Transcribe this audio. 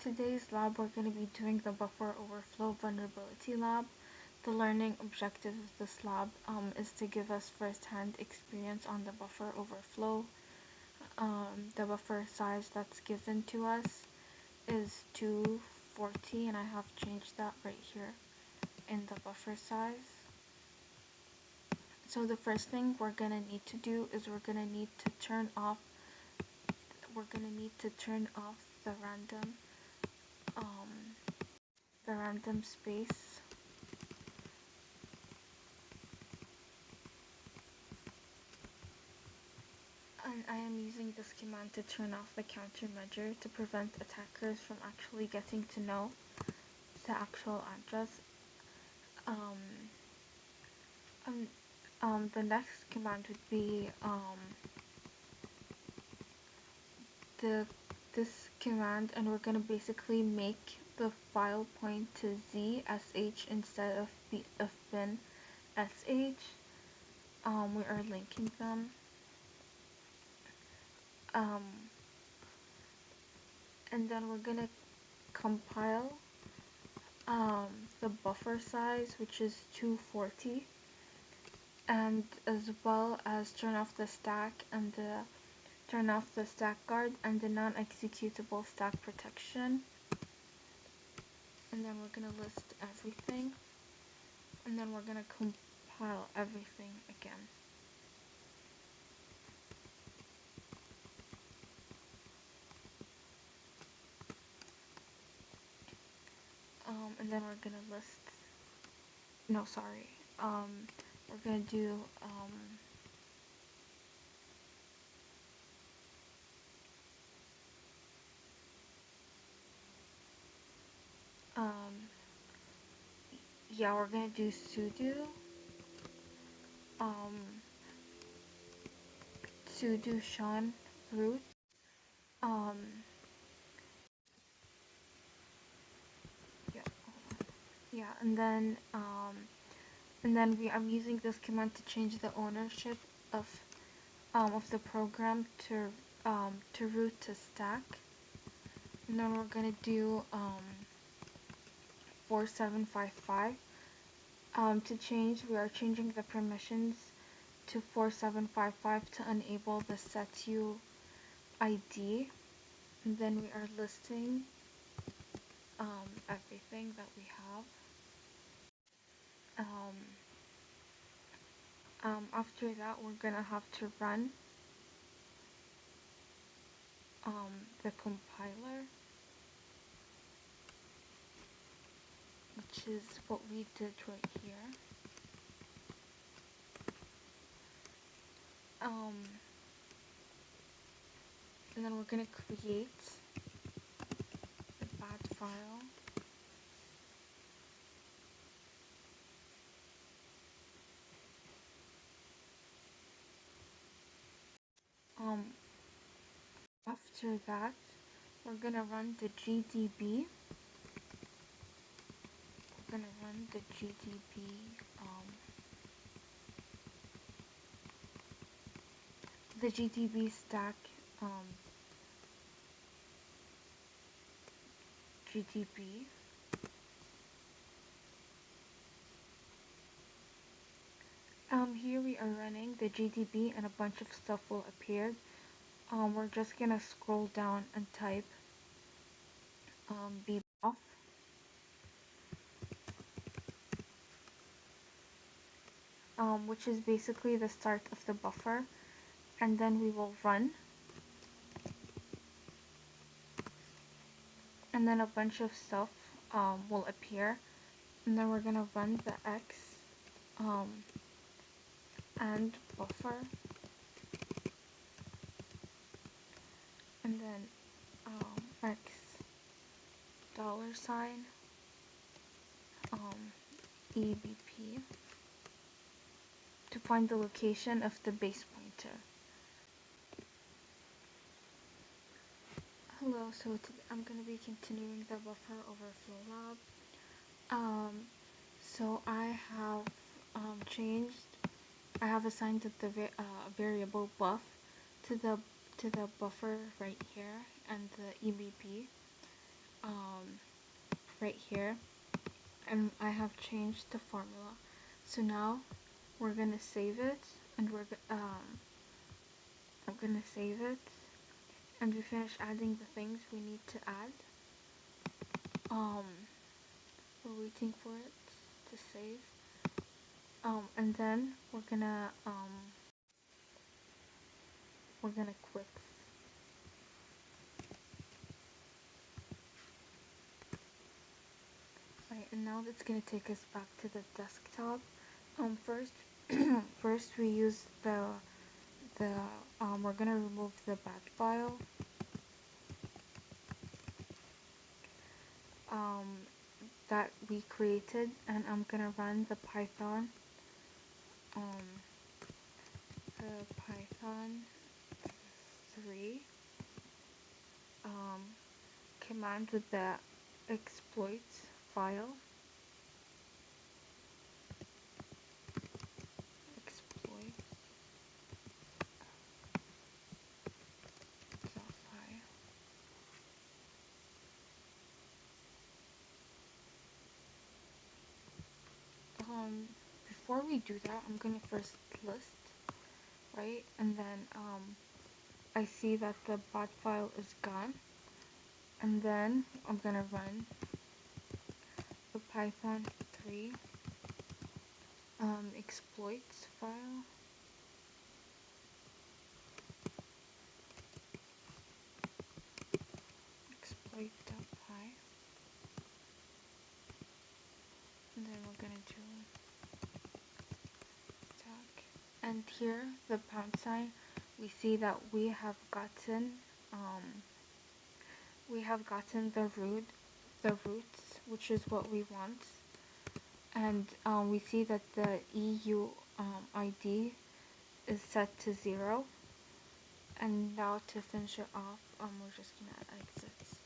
Today's lab we're going to be doing the buffer overflow vulnerability lab. The learning objective of this lab is to give us first-hand experience on the buffer overflow. The buffer size that's given to us is 240, and I have changed that right here in the buffer size. So the first thing we're going to need to do is we're going to need to turn off the random space. And I am using this command to turn off the countermeasure to prevent attackers from actually getting to know the actual address. The next command would be this command, and we're gonna basically make the file point to zsh instead of bin sh. We are linking them. And then we're gonna compile the buffer size, which is 240, and as well as turn off the stack guard and the non-executable stack protection. And then we're gonna list everything, and then we're gonna compile everything again. And then we're gonna list, no, sorry, we're gonna do, yeah, we're gonna do sudo shun root, yeah, and then I'm using this command to change the ownership of the program to root to stack. And then we're gonna do 4755. To change, we are changing the permissions to 4755 to enable the setu ID. And then we are listing everything that we have. After that, we're gonna have to run the compiler, which is what we did right here. And then we're gonna create the bat file. After that, we're gonna run the GDB. The GDB stack GDB. Here we are running the GDB and a bunch of stuff will appear. We're just gonna scroll down and type bbuff. Which is basically the start of the buffer, and then we will run, and then a bunch of stuff will appear, and then we're gonna run the x and buffer, and then x $sign EBP to find the location of the base pointer. Hello, so today I'm going to be continuing the buffer overflow lab. So I have I have assigned the variable buff to the buffer right here and the EBP. right here, and I have changed the formula. So now we're gonna save it, and I'm gonna save it, and we finish adding the things we need to add. Um, we're waiting for it to save. And then we're gonna quit. Right, and now that's gonna take us back to the desktop. First, first we use the we're gonna remove the bat file. Um, that we created, and I'm gonna run the Python. The Python 3 command with the exploits file. Exploits file. Before we do that, I'm gonna first list, right? And then I see that the bot file is gone, and then I'm gonna run the Python 3 exploits file. Exploit.py, and then we're gonna do stack. And here, the pound sign, we see that we have gotten the roots, which is what we want, and we see that the EU ID is set to 0. And now to finish it off, we're just gonna exit.